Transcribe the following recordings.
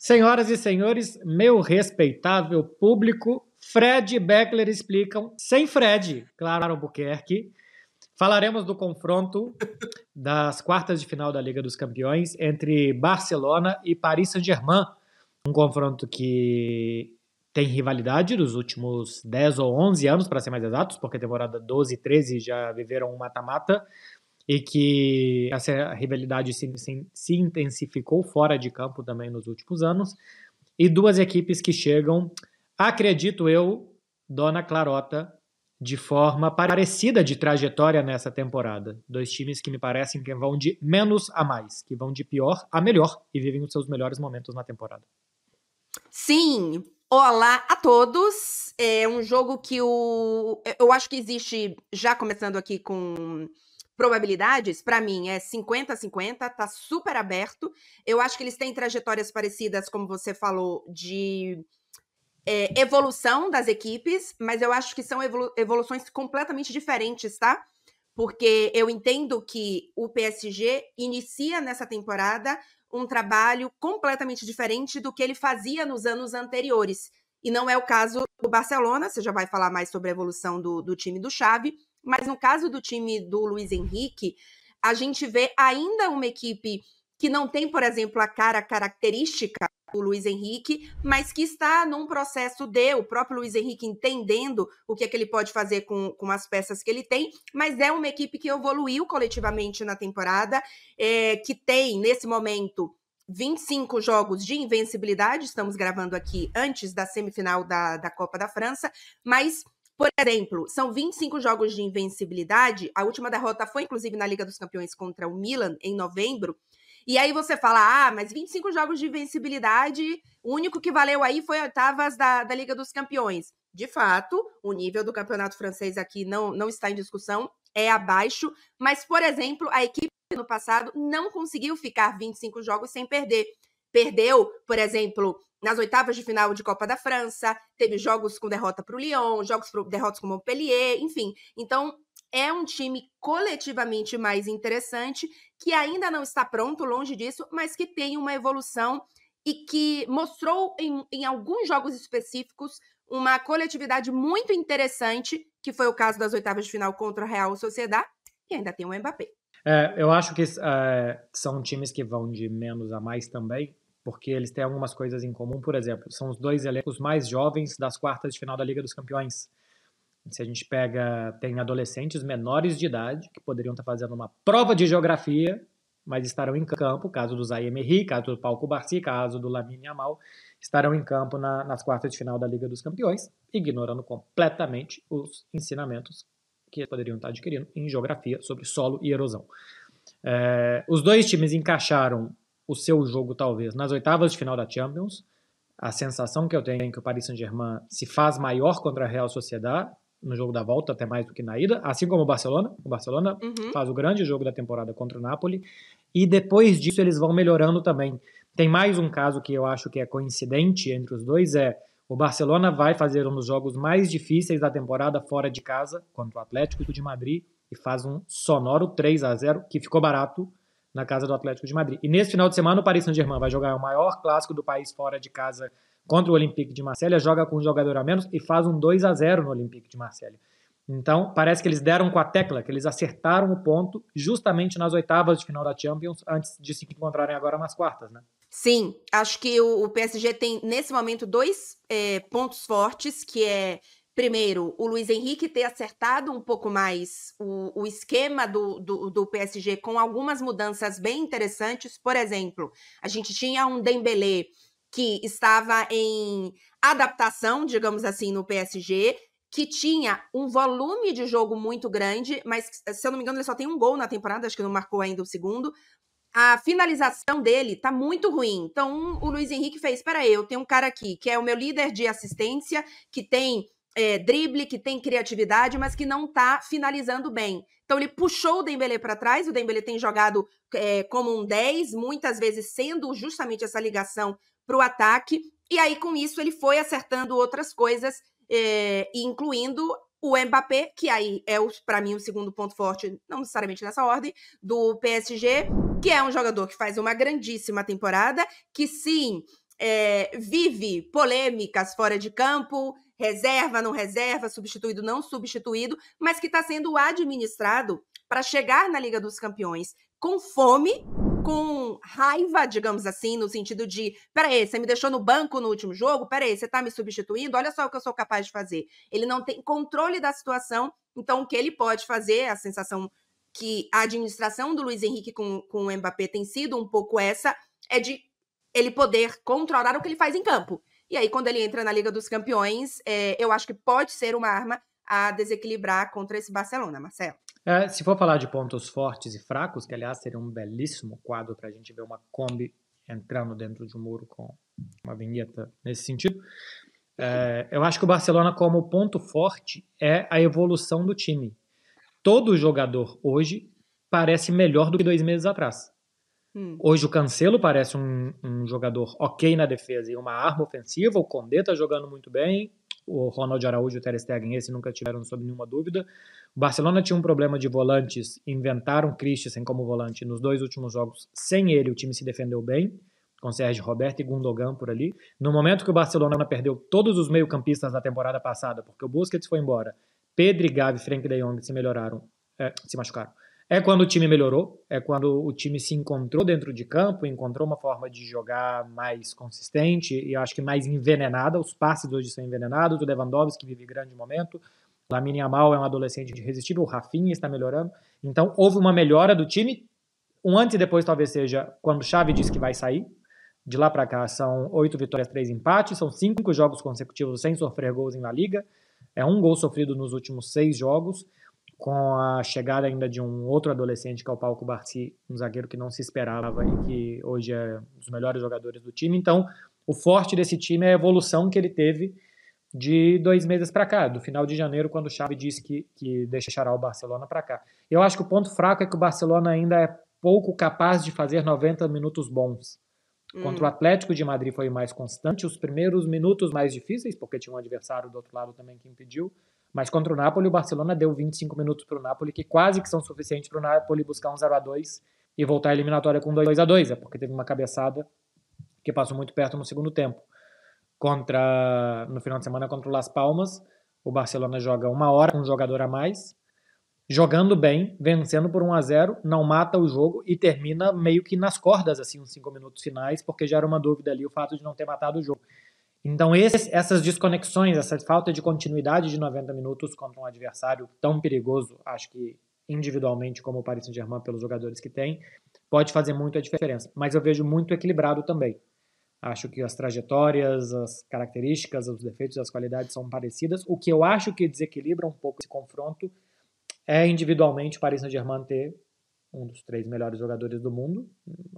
Senhoras e senhores, meu respeitável público, Fred e Beckler explicam, sem Fred, Claro Albuquerque. Falaremos do confronto das quartas de final da Liga dos Campeões entre Barcelona e Paris Saint-Germain. Um confronto que tem rivalidade dos últimos 10 ou 11 anos, para ser mais exatos, porque a temporada 12 e 13 já viveram um mata-mata, e que essa rivalidade se intensificou fora de campo também nos últimos anos. E duas equipes que chegam, acredito eu, Dona Clarota, de forma parecida de trajetória nessa temporada. Dois times que me parecem que vão de menos a mais, que vão de pior a melhor e vivem os seus melhores momentos na temporada. Sim, olá a todos. É um jogo que eu acho que existe, já começando aqui com probabilidades, para mim é 50-50, tá super aberto. Eu acho que eles têm trajetórias parecidas, como você falou, de evolução das equipes, mas eu acho que são evoluções completamente diferentes, tá? Porque eu entendo que o PSG inicia nessa temporada um trabalho completamente diferente do que ele fazia nos anos anteriores. E não é o caso do Barcelona, você já vai falar mais sobre a evolução do time do Xavi, mas no caso do time do Luiz Henrique, a gente vê ainda uma equipe que não tem, por exemplo, a característica do Luiz Henrique, mas que está num processo o próprio Luiz Henrique entendendo o que é que ele pode fazer com as peças que ele tem, mas é uma equipe que evoluiu coletivamente na temporada, que tem, nesse momento, 25 jogos de invencibilidade, estamos gravando aqui antes da semifinal da Copa da França, mas, por exemplo, são 25 jogos de invencibilidade, a última derrota foi, inclusive, na Liga dos Campeões contra o Milan, em novembro, e aí você fala, mas 25 jogos de invencibilidade, o único que valeu aí foi oitavas da Liga dos Campeões. De fato, o nível do campeonato francês aqui não está em discussão, é abaixo, mas, por exemplo, a equipe no passado não conseguiu ficar 25 jogos sem perder. Perdeu, por exemplo, nas oitavas de final de Copa da França, teve jogos com derrota para o Lyon, derrotas com o Montpellier, enfim. Então, é um time coletivamente mais interessante, que ainda não está pronto, longe disso, mas que tem uma evolução e que mostrou em alguns jogos específicos uma coletividade muito interessante, que foi o caso das oitavas de final contra a Real Sociedad, e ainda tem o Mbappé. Eu acho que são times que vão de menos a mais também, porque eles têm algumas coisas em comum. Por exemplo, são os dois elencos mais jovens das quartas de final da Liga dos Campeões. Se a gente tem adolescentes menores de idade que poderiam estar fazendo uma prova de geografia, mas estarão em campo, caso do Zaire Emery, caso do Pau Cubarsí, caso do Lamine Yamal, estarão em campo nas quartas de final da Liga dos Campeões, ignorando completamente os ensinamentos que poderiam estar adquirindo em geografia sobre solo e erosão. Os dois times encaixaram o seu jogo, talvez, nas oitavas de final da Champions. A sensação que eu tenho é que o Paris Saint-Germain se faz maior contra a Real Sociedad no jogo da volta, até mais do que na ida, assim como o Barcelona. O Barcelona faz o grande jogo da temporada contra o Napoli, e depois disso eles vão melhorando também. Tem mais um caso que eu acho que é coincidente entre os dois, o Barcelona vai fazer um dos jogos mais difíceis da temporada fora de casa, contra o Atlético de Madrid, e faz um sonoro 3-0, que ficou barato na casa do Atlético de Madrid. E nesse final de semana o Paris Saint-Germain vai jogar o maior clássico do país fora de casa contra o Olympique de Marselha, joga com um jogador a menos e faz um 2-0 no Olympique de Marselha. Então, parece que eles deram com a tecla, que eles acertaram o ponto justamente nas oitavas de final da Champions, antes de se encontrarem agora nas quartas, né? Sim, acho que o PSG tem, nesse momento, dois pontos fortes, que é, primeiro, o Luiz Henrique ter acertado um pouco mais o esquema do PSG com algumas mudanças bem interessantes. Por exemplo, a gente tinha um Dembélé que estava em adaptação, digamos assim, no PSG, que tinha um volume de jogo muito grande, mas, se eu não me engano, ele só tem um gol na temporada, acho que não marcou ainda o segundo. A finalização dele tá muito ruim. Então, o Luiz Henrique fez, peraí, eu tenho um cara aqui que é o meu líder de assistência, que tem drible, que tem criatividade, mas que não tá finalizando bem. Então, ele puxou o Dembélé para trás, o Dembélé tem jogado como um 10, muitas vezes sendo justamente essa ligação para o ataque, e aí, com isso, ele foi acertando outras coisas, incluindo o Mbappé, que aí é, para mim, o segundo ponto forte, não necessariamente nessa ordem, do PSG, que é um jogador que faz uma grandíssima temporada, que sim, vive polêmicas fora de campo, reserva, não reserva, substituído, não substituído, mas que está sendo administrado para chegar na Liga dos Campeões com fome, com raiva, digamos assim, no sentido de, peraí, você me deixou no banco no último jogo, peraí, você tá me substituindo, olha só o que eu sou capaz de fazer. Ele não tem controle da situação, então o que ele pode fazer, a sensação que a administração do Luiz Henrique com o Mbappé tem sido um pouco essa, é de ele poder controlar o que ele faz em campo. E aí, quando ele entra na Liga dos Campeões, eu acho que pode ser uma arma a desequilibrar contra esse Barcelona, Marcelo. Se for falar de pontos fortes e fracos, que aliás seria um belíssimo quadro para a gente ver uma Kombi entrando dentro de um muro com uma vinheta nesse sentido, eu acho que o Barcelona, como ponto forte, é a evolução do time. Todo jogador hoje parece melhor do que 2 meses atrás. Hoje o Cancelo parece um jogador ok na defesa e uma arma ofensiva, o Condé tá jogando muito bem, o Ronald Araújo e o Ter Stegen, esse nunca tiveram sob nenhuma dúvida. O Barcelona tinha um problema de volantes, inventaram Christensen como volante nos 2 últimos jogos. Sem ele, o time se defendeu bem, com Sérgio Roberto e Gundogan por ali. No momento que o Barcelona perdeu todos os meio-campistas da temporada passada, porque o Busquets foi embora, Pedri, Gavi e Frenkie de Jong se machucaram. É quando o time melhorou, é quando o time se encontrou dentro de campo, encontrou uma forma de jogar mais consistente e acho que mais envenenada. Os passes hoje são envenenados, o Lewandowski vive grande momento, o Lamine Yamal é um adolescente irresistível, o Rafinha está melhorando. Então houve uma melhora do time. Um antes e depois talvez seja quando o Xavi disse que vai sair. De lá para cá são 8 vitórias, 3 empates, são 5 jogos consecutivos sem sofrer gols em La Liga. É 1 gol sofrido nos últimos 6 jogos. Com a chegada ainda de um outro adolescente, que é o Pau Cubarsí, um zagueiro que não se esperava e que hoje é um dos melhores jogadores do time. Então, o forte desse time é a evolução que ele teve de 2 meses para cá, do final de janeiro, quando o Xavi disse que deixará o Barcelona para cá. Eu acho que o ponto fraco é que o Barcelona ainda é pouco capaz de fazer 90 minutos bons. Contra o Atlético de Madrid foi mais constante, os primeiros minutos mais difíceis, porque tinha um adversário do outro lado também que impediu. Mas contra o Napoli, o Barcelona deu 25 minutos para o Napoli, que quase que são suficientes para o Napoli buscar um 0-2 e voltar à eliminatória com 2-2, porque teve uma cabeçada que passou muito perto no segundo tempo. No final de semana contra o Las Palmas, o Barcelona joga 1 hora com um jogador a mais, jogando bem, vencendo por 1-0, não mata o jogo e termina meio que nas cordas, assim, uns 5 minutos finais, porque já era uma dúvida ali o fato de não ter matado o jogo. Então essas desconexões, essa falta de continuidade de 90 minutos contra um adversário tão perigoso, acho que individualmente como o Paris Saint-Germain pelos jogadores que tem, pode fazer muito a diferença. Mas eu vejo muito equilibrado também. Acho que as trajetórias, as características, os defeitos e as qualidades são parecidas. O que eu acho que desequilibra um pouco esse confronto é individualmente o Paris Saint-Germain ter um dos 3 melhores jogadores do mundo.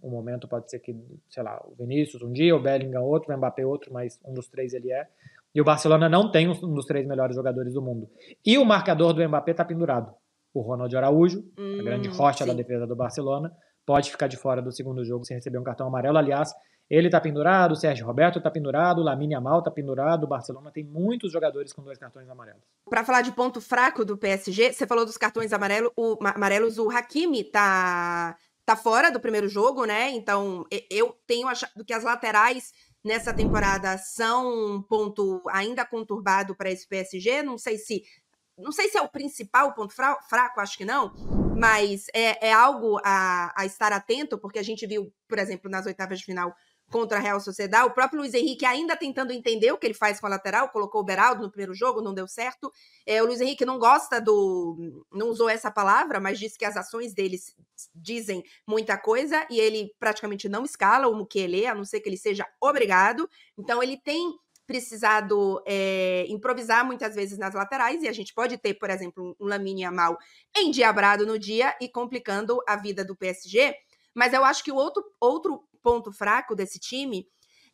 Um momento pode ser que, sei lá, o Vinícius um dia, o Bellingham outro, o Mbappé outro, mas um dos 3 ele é. E o Barcelona não tem um dos 3 melhores jogadores do mundo. E o marcador do Mbappé está pendurado. O Ronald Araújo, a grande rocha da defesa do Barcelona, pode ficar de fora do segundo jogo se receber um cartão amarelo. Aliás, ele está pendurado, o Sérgio Roberto está pendurado, o Lamine Yamal está pendurado, o Barcelona tem muitos jogadores com 2 cartões amarelos. Para falar de ponto fraco do PSG, você falou dos cartões amarelos, o Hakimi tá fora do primeiro jogo, né? Então, eu tenho achado que as laterais nessa temporada são um ponto ainda conturbado para esse PSG. Não sei se é o principal ponto fraco, acho que não, mas é algo a estar atento, porque a gente viu, por exemplo, nas oitavas de final contra a Real Sociedad, o próprio Luiz Henrique ainda tentando entender o que ele faz com a lateral, colocou o Beraldo no primeiro jogo, não deu certo. O Luiz Henrique não gosta não usou essa palavra, mas disse que as ações dele dizem muita coisa, e ele praticamente não escala o Mukiele, a não ser que ele seja obrigado. Então ele tem precisado improvisar muitas vezes nas laterais, e a gente pode ter, por exemplo, um Lamine Yamal endiabrado no dia e complicando a vida do PSG. Mas eu acho que o outro ponto fraco desse time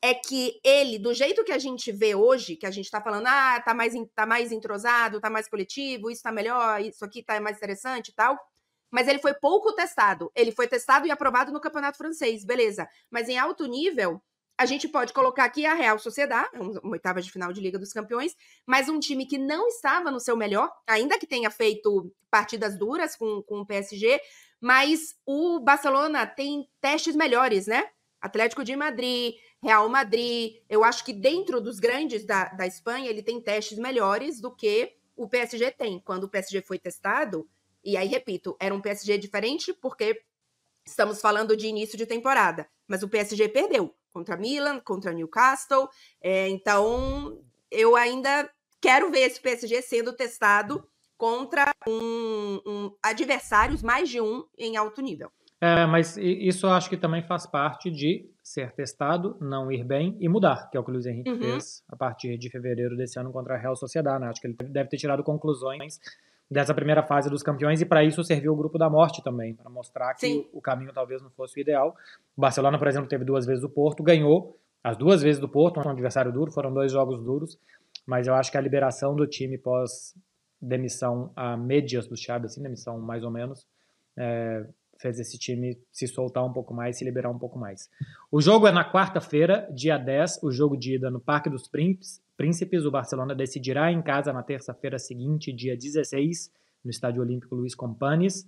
é que ele, do jeito que a gente vê hoje, que a gente tá falando, tá mais entrosado, tá mais coletivo, isso tá melhor, isso aqui tá mais interessante e tal, mas ele foi pouco testado. Ele foi testado e aprovado no Campeonato Francês, beleza. Mas em alto nível, a gente pode colocar aqui a Real Sociedad, uma oitava de final de Liga dos Campeões, mas um time que não estava no seu melhor, ainda que tenha feito partidas duras com o PSG, mas o Barcelona tem testes melhores, né? Atlético de Madrid, Real Madrid. Eu acho que dentro dos grandes da Espanha, ele tem testes melhores do que o PSG tem. Quando o PSG foi testado, e aí, repito, era um PSG diferente porque estamos falando de início de temporada, mas o PSG perdeu contra Milan, contra Newcastle, então eu ainda quero ver esse PSG sendo testado contra adversários, mais de um, em alto nível. Mas isso eu acho que também faz parte de ser testado, não ir bem e mudar, que é o que o Luiz Henrique fez a partir de fevereiro desse ano contra a Real Sociedad, né? Acho que ele deve ter tirado conclusões dessa primeira fase dos campeões e para isso serviu o grupo da morte também, para mostrar que o caminho talvez não fosse o ideal. O Barcelona, por exemplo, teve 2 vezes o Porto, ganhou as 2 vezes do Porto, um adversário duro, foram 2 jogos duros, mas eu acho que a liberação do time pós demissão a médias do Xabi, assim, demissão mais ou menos, fez esse time se soltar um pouco mais, se liberar um pouco mais. O jogo é na quarta-feira, dia 10, o jogo de ida no Parque dos Príncipes. O Barcelona decidirá em casa na terça-feira seguinte, dia 16, no Estádio Olímpico Luís Companys.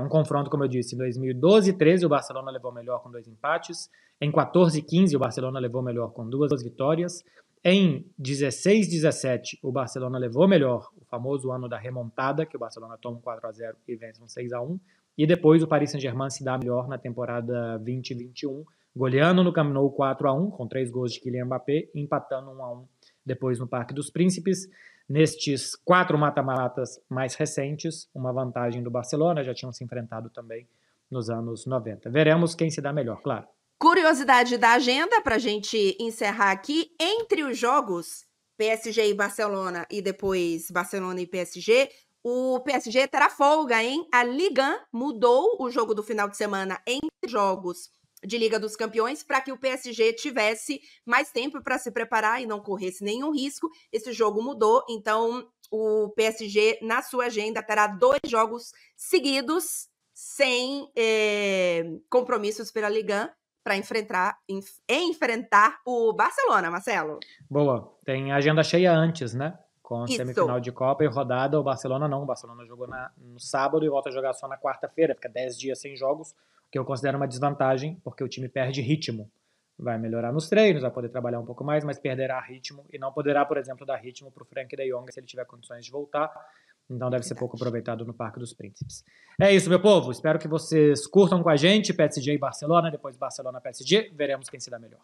Um confronto, como eu disse, em 2012 e 13 o Barcelona levou melhor com 2 empates. Em 14 e 15 o Barcelona levou melhor com 2 vitórias. Em 16 e 17 o Barcelona levou melhor, o famoso ano da remontada, que o Barcelona toma um 4-0 e vence um 6-1. E depois o Paris Saint-Germain se dá melhor na temporada 20-21, goleando no Camp Nou 4-1, com 3 gols de Kylian Mbappé, empatando 1-1 depois no Parque dos Príncipes. Nestes 4 mata-matas mais recentes, uma vantagem do Barcelona, já tinham se enfrentado também nos anos 90. Veremos quem se dá melhor, claro. Curiosidade da agenda, para a gente encerrar aqui, entre os jogos PSG e Barcelona e depois Barcelona e PSG, o PSG terá folga, hein? A Ligue 1 mudou o jogo do final de semana entre jogos de Liga dos Campeões para que o PSG tivesse mais tempo para se preparar e não corresse nenhum risco. Esse jogo mudou, então o PSG, na sua agenda, terá 2 jogos seguidos sem compromissos pela Ligue 1 para enfrentar o Barcelona, Marcelo. Boa, tem agenda cheia antes, né? Com semifinal de Copa e rodada, o Barcelona não. O Barcelona jogou no sábado e volta a jogar só na quarta-feira. Fica 10 dias sem jogos, o que eu considero uma desvantagem, porque o time perde ritmo. Vai melhorar nos treinos, vai poder trabalhar um pouco mais, mas perderá ritmo e não poderá, por exemplo, dar ritmo para o Frenkie de Jong se ele tiver condições de voltar. Então deve ser pouco aproveitado no Parque dos Príncipes. É isso, meu povo. Espero que vocês curtam com a gente PSG e Barcelona, depois Barcelona-PSG. Veremos quem se dá melhor.